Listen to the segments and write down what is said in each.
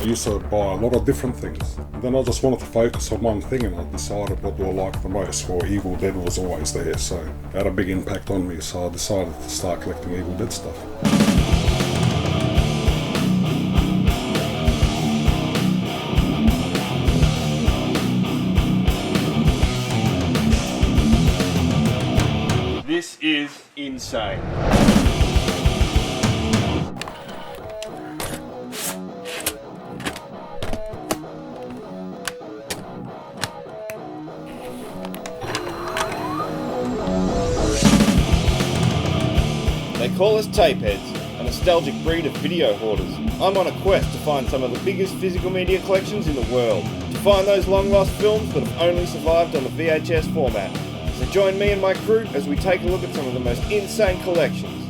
used to buy a lot of different things. And then I just wanted to focus on one thing, and I decided what do I like the most. Well, Evil Dead was always there, so it had a big impact on me, so I decided to start collecting Evil Dead stuff. This is insane. They call us tapeheads, a nostalgic breed of video hoarders. I'm on a quest to find some of the biggest physical media collections in the world, to find those long-lost films that have only survived on the VHS format. So join me and my crew as we take a look at some of the most insane collections.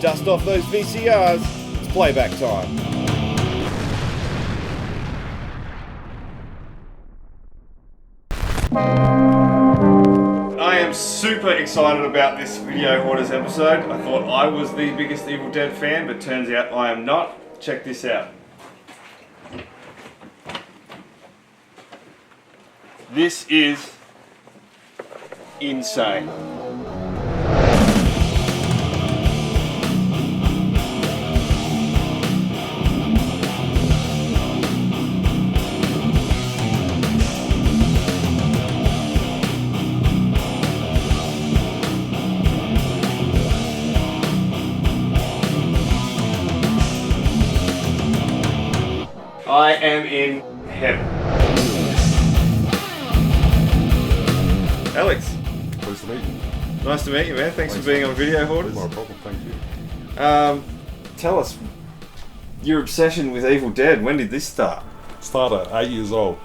Dust off those VCRs, it's playback time. I am super excited about this Video Hoarders episode. I thought I was the biggest Evil Dead fan, but turns out I am not. Check this out. This is insane. I am in heaven. Alex. Pleased to meet you. Nice to meet you, man. Thanks for being on Video Hoarders. No problem, thank you. Tell us your obsession with Evil Dead. When did this start? Started at 8 years old.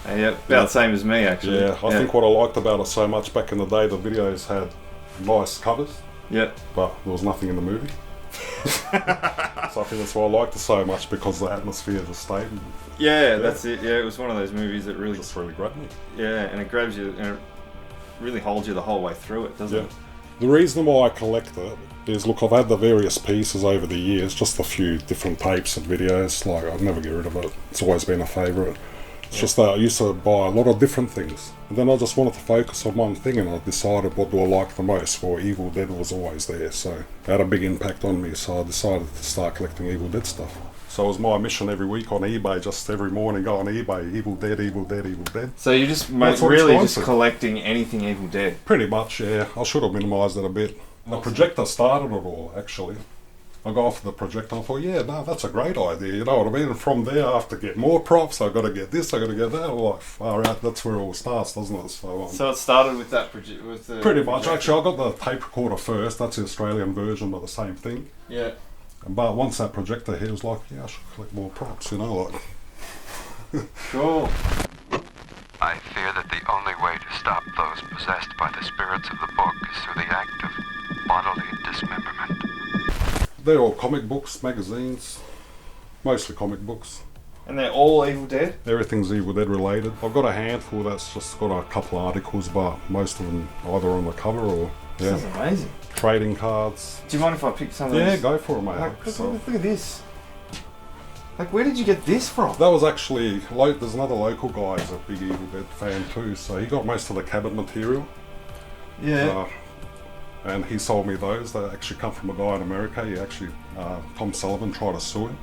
Yeah, about the same as me, actually. Yeah, I think what I liked about it so much back in the day, the videos had nice covers, Yeah. but there was nothing in the movie. So I think that's why I liked it so much, because the atmosphere just stayed. Yeah, that's it. Yeah, it was one of those movies that really Just really grabbed me. Yeah, and it grabs you and it really holds you the whole way through it, doesn't Yeah. it? The reason why I collect it is, look, I've had the various pieces over the years, just a few different tapes and videos. Like, I'd never get rid of it. It's always been a favourite. It's just that I used to buy a lot of different things. And then I just wanted to focus on one thing, and I decided what do I like the most. Well, Evil Dead was always there, so it had a big impact on me, so I decided to start collecting Evil Dead stuff. So it was my mission every week on eBay, just every morning go on eBay, Evil Dead, Evil Dead, Evil Dead. So you're just That's what really it's just like. collecting anything Evil Dead. Pretty much, yeah. I should have minimised it a bit. The projector started it all, actually. I got off the projector and I thought, yeah, no, that's a great idea, you know what I mean? And from there, I have to get more props, I've got to get this, I've got to get that. I'm like, far out, that's where it all starts, doesn't it? So it started with that pretty much. Actually, I got the tape recorder first, that's the Australian version of the same thing. Yeah. But once that projector hit, it was like, yeah, I should collect more props, you know, like. Cool. I fear that the only way to stop those possessed by the spirits of the book is through the act of bodily dismemberment. They're all comic books, magazines, mostly comic books. And they're all Evil Dead? Everything's Evil Dead related. I've got a handful that's just got a couple of articles, but most of them either on the cover or This is amazing. trading cards. Do you mind if I pick some of Yeah, these? go for it, mate. Like, So, look at this. Like, where did you get this from? that was actually, there's another local guy who's a big Evil Dead fan too, so he got most of the cabinet material. Yeah. And he sold me those. They actually come from a guy in America. He actually, Tom Sullivan tried to sue him.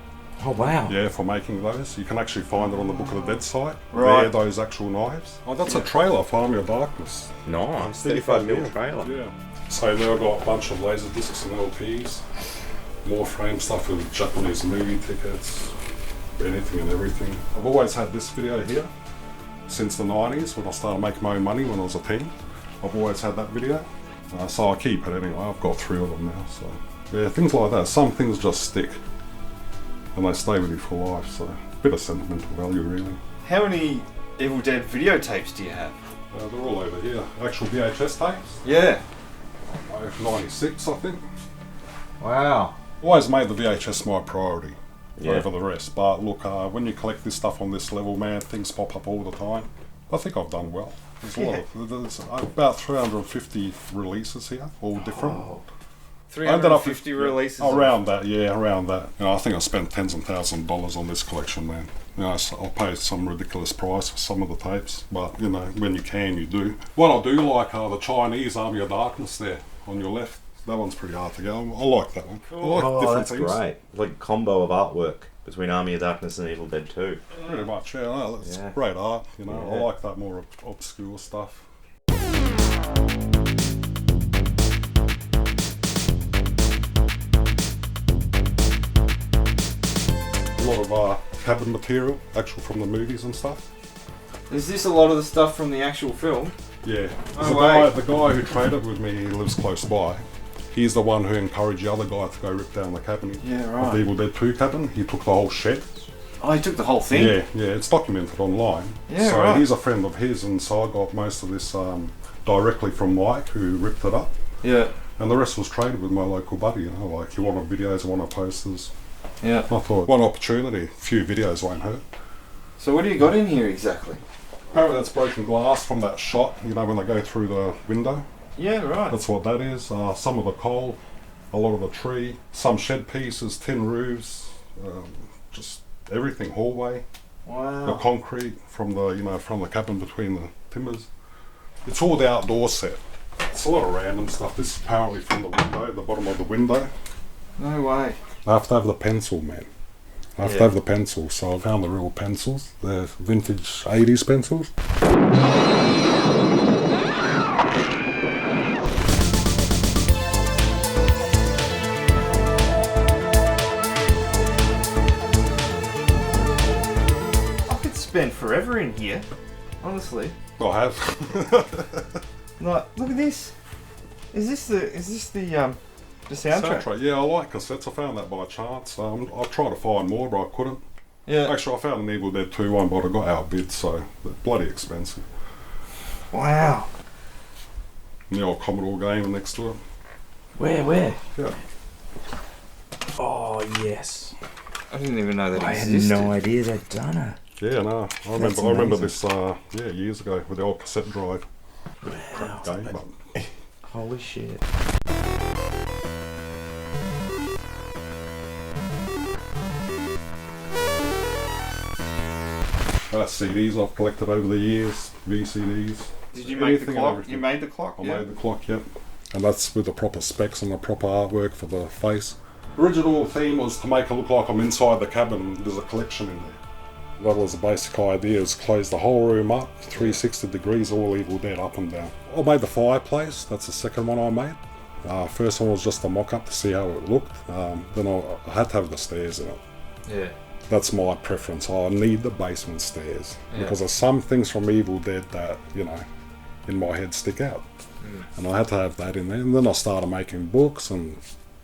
Oh, wow. Yeah, for making those. You can actually find it on the Book of the Dead site. Right. They're those actual knives. Oh, that's a trailer for Army of Darkness. Nice, 35mm trailer. Yeah. So now I've got a bunch of laser discs and LPs. More frame stuff with Japanese movie tickets. Anything and everything. I've always had this video here. Since the 90s, when I started making my own money when I was a teen. I've always had that video. So I keep it anyway. I've got 3 of them now. So yeah, things like that. Some things just stick. And they stay with you for life, so a bit of sentimental value really. How many Evil Dead videotapes do you have? They're all over here. Actual VHS tapes. Yeah. 96, I think. Wow. Always made the VHS my priority Yeah. over the rest. But look, when you collect this stuff on this level, man, things pop up all the time. I think I've done well. There's a lot of, there's about 350 releases here, all different. Oh. 350 releases. Around that, yeah, around that. You know, I think I spent tens and thousands of dollars on this collection, man. You know, so I'll pay some ridiculous price for some of the tapes, but you know, when you can, you do. What I do like are the Chinese Army of Darkness there on your left. That one's pretty hard to get. I like that one. Cool. I like That's great. Like combo of artwork between Army of Darkness and Evil Dead 2. Pretty much, yeah. No, that's great art, you know. Yeah. I like that more obscure stuff. A lot of cabin material, actual from the movies and stuff. Is this a lot of the stuff from the actual film? Yeah. Oh, The guy who traded with me, he lives close by. He's the one who encouraged the other guy to go rip down the cabin. Yeah, Of right. the Evil Dead 2 cabin. He took the whole shed. Oh, he took the whole thing? Yeah, it's documented online. Yeah, so right. he's a friend of his, and so I got most of this directly from Mike, who ripped it up. Yeah. And the rest was traded with my local buddy, you know, like he wanted videos, I wanted posters. Yeah. I thought, one opportunity, a few videos won't hurt. So what do you got in here exactly? Apparently that's broken glass from that shot, you know, when they go through the window. Yeah, right. That's what that is. Some of the coal, a lot of the tree, some shed pieces, tin roofs, just everything, hallway, the Wow. concrete from the, you know, from the cabin between the timbers. It's all the outdoor set. It's a lot of random stuff. This is apparently from the window, the bottom of the window. No way. I have to have the pencil, man. I have to have the pencil, so I found the real pencils. They're vintage 80s pencils. I could spend forever in here, honestly. I have. Like, look at this. Is this the soundtrack? Soundtrack. Yeah, I like cassettes. I found that by chance. I tried to find more, but I couldn't. Yeah. Actually, I found an Evil Dead 2 one, but I got outbid, so they're bloody expensive. Wow. And the old Commodore game next to it. Where? Yeah. Oh, yes. I didn't even know that I had existed. no idea they'd done it. Yeah, no. I remember this years ago with the old cassette drive. Crap game, but Holy shit. CDs I've collected over the years, VCDs. Did you make the Anything and clock? everything. You made the clock? I made the clock, yep. And that's with the proper specs and the proper artwork for the face. Original theme was to make it look like I'm inside the cabin. There's a collection in there. That was the basic idea, is close the whole room up, 360 degrees, all Evil Dead up and down. I made the fireplace, that's the second one I made. First one was just a mock-up to see how it looked. Then I had to have the stairs in it. Yeah. That's my preference. I need the basement stairs. Yeah. Because there's some things from Evil Dead that, you know, in my head stick out. And I had to have that in there. And then I started making books, and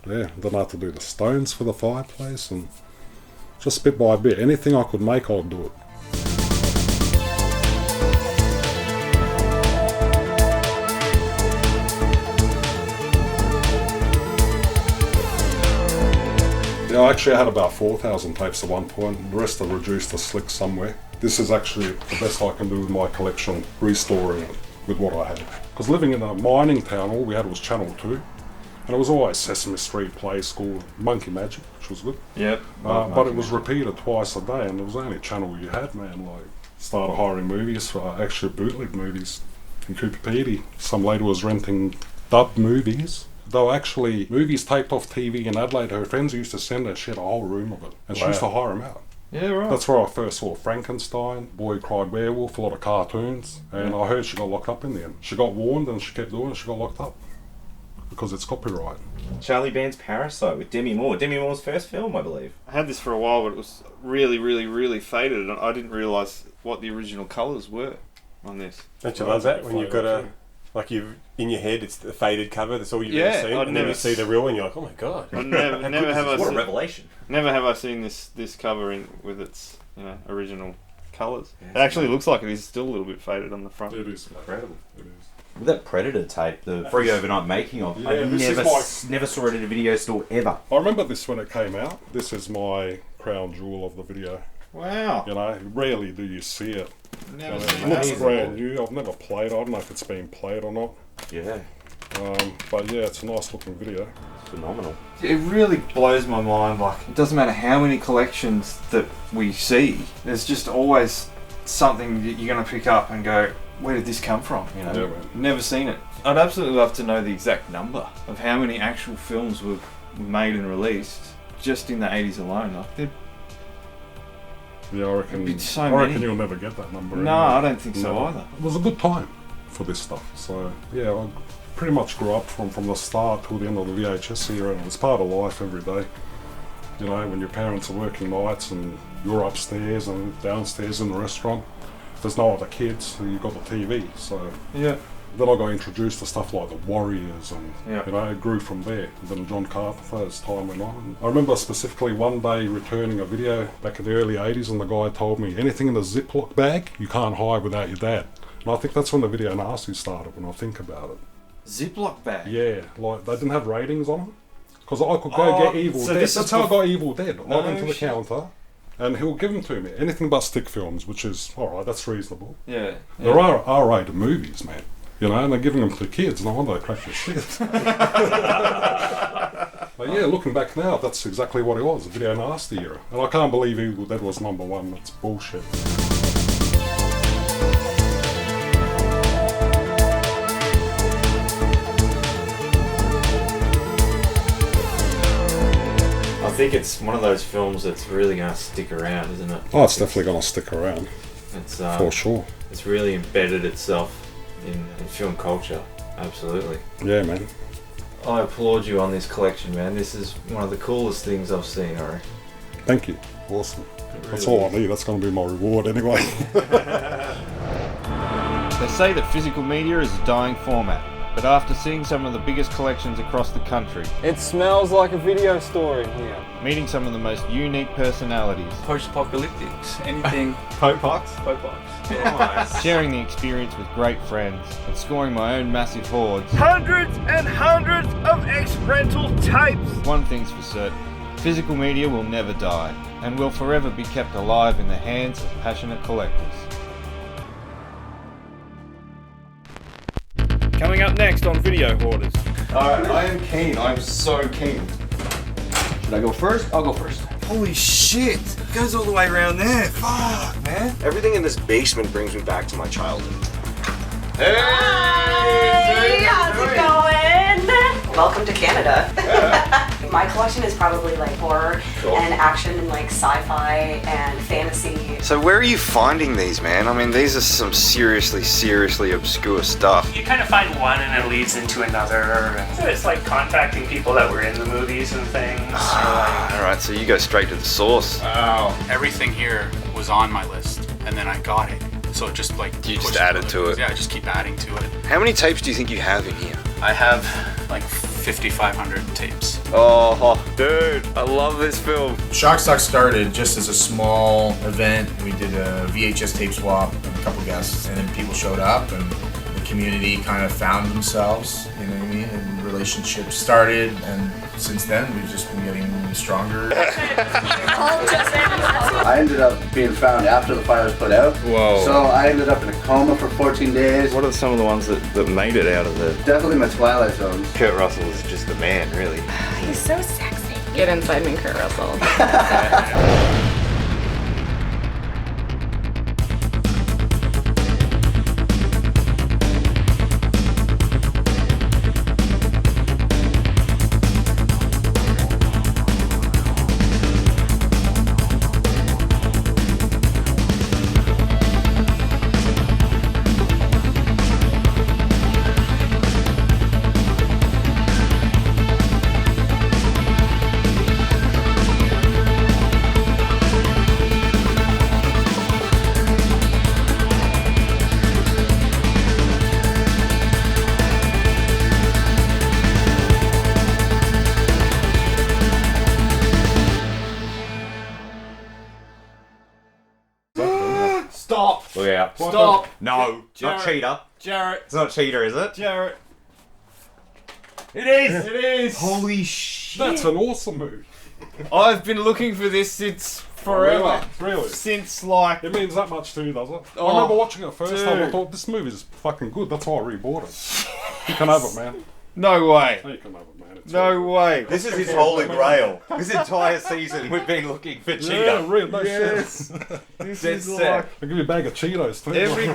yeah, then I had to do the stones for the fireplace, and just bit by bit. Anything I could make, I'd do it. Yeah, I actually had about 4,000 tapes at one point. The rest are reduced to slicks somewhere. This is actually the best I can do with my collection, restoring it with what I had. Because living in a mining town, all we had was Channel 2. And it was always Sesame Street Play School, Monkey Magic, which was good. Yep. But it was repeated twice a day, and it was the only channel you had, man. Like, started hiring movies, for actually bootleg movies. In Cooper Pedy, some lady was renting dubbed movies. They were actually movies taped off TV in Adelaide. Her friends used to send her, she had a whole room of it. And she used to hire them out. Yeah, right. That's where I first saw Frankenstein, Boy Cried Werewolf, a lot of cartoons. And I heard she got locked up in the end. She got warned and she kept doing it, she got locked up. Because it's copyright. Charlie Band's Parasite with Demi Moore. Demi Moore's first film, I believe. I had this for a while, but it was really, really, really faded, and I didn't realise what the original colours were on this. Don't you love that when you've got a, like you in your head, it's the faded cover. That's all you've Yeah, ever seen, I'd and then never you see the real one, you're like, oh my god. I never have I What a seen, revelation. never have I seen this cover in with its original colours. Yeah, It actually looks like it is still a little bit faded on the front. It is. Incredible. It is. With that Predator tape, the free overnight making of, Yeah, I this is never saw it in a video store ever. I remember this when it came out. This is my crown jewel of the video. Wow. You know, rarely do you see it. Never It seen looks that. brand new. I've never played it. I don't know if it's been played or not. Yeah. But yeah, it's a nice looking video. phenomenal. It really blows my mind. Like, it doesn't matter how many collections that we see, there's just always something that you're going to pick up and go, where did this come from? You know, Yeah, man. never seen it. I'd absolutely love to know the exact number of how many actual films were made and released just in the 80s alone. Like, Yeah, I reckon. It'd be so I reckon many. you'll never get that number. no, I don't think so Never. either. It was a good time for this stuff. So yeah, I pretty much grew up from the start till the end of the VHS era, and it was part of life every day. You know, when your parents are working nights and you're upstairs and downstairs in the restaurant, there's no other kids, so you've got the TV. So Yeah. then I got introduced to stuff like the Warriors, and Yeah. you know, it grew from there. And then John Carpenter as time went on. I remember specifically one day returning a video back in the early 80s, and the guy told me, anything in a Ziploc bag, you can't hide without your dad. And I think that's when the video nasty started, when I think about it. Ziploc bag. Yeah, like they didn't have ratings on them. Because I could go Oh, get Evil so Dead. this That's is how I bef- got Evil Dead. I No went to the shit. counter, and he'll give them to me. Anything but stick films, which is, alright, that's reasonable. Yeah. There are R-rated movies, man. You know, and they're giving them to kids. No wonder they crack their shit. But yeah, looking back now, that's exactly what it was, a video nasty era. And I can't believe Evil Dead was number one. That's bullshit. I think it's one of those films that's really going to stick around, isn't it? Oh, it's definitely going to stick around, It's for sure. It's really embedded itself in film culture. Absolutely. Yeah, man. I applaud you on this collection, man. This is one of the coolest things I've seen, I reckon. Thank you. Awesome. That's really all I need. That's going to be my reward anyway. They say that physical media is a dying format, but after seeing some of the biggest collections across the country, It smells like a video store in here. meeting some of the most unique personalities, Post-apocalyptics, anything. Popox? sharing the experience with great friends, and scoring my own massive hoards, Hundreds and hundreds of ex-rental tapes. one thing's for certain, physical media will never die, and will forever be kept alive in the hands of passionate collectors. Coming up next on Video Hoarders. Alright, I am keen. I'm so keen. Should I go first? I'll go first. Holy shit! It goes all the way around there. Fuck, man. Everything in this basement brings me back to my childhood. Hey, how's it going? Welcome to Canada. My collection is probably like horror and action and like sci-fi and fantasy. So where are you finding these, man? I mean, these are some seriously obscure stuff. You kind of find one and it leads into another. And so it's like contacting people that were in the movies and things. Alright, so you go straight to the source. Everything here was on my list, and then I got it. So it just like You just pushed added to it. Yeah, I just keep adding to it. How many tapes do you think you have in here? I have like 5,500 tapes. Oh, dude, I love this film. Shockstock started just as a small event. We did a VHS tape swap and a couple guests, and then people showed up, and the community kind of found themselves, you know what I mean? And relationships started, and since then we've just been getting stronger. I ended up being found after the fire was put out. Whoa. So I ended up in a coma for 14 days. What are some of the ones that made it out of the... Definitely my Twilight Zones. Kurt Russell is just the man, really. He's so sexy. Get inside me, Kurt Russell. Stop! Look out. Stop! No, Jarrett. not cheater. Jarrett! It's not cheater, is it? Jarrett! It is! It is! Holy shit. That's an awesome move. I've been looking for this since forever. Really? Since like... It means that much to you, does it? Oh, I remember watching it first time. I dude. thought this movie is fucking good. That's why I rebought it. You can have it, man. No way. Oh, you can have it, man. It's No way. This is his holy grail. This entire season we've been looking for cheetah. Yeah, real, no Yes. shit. This Dead is set. I'll give you a bag of Cheetos too. every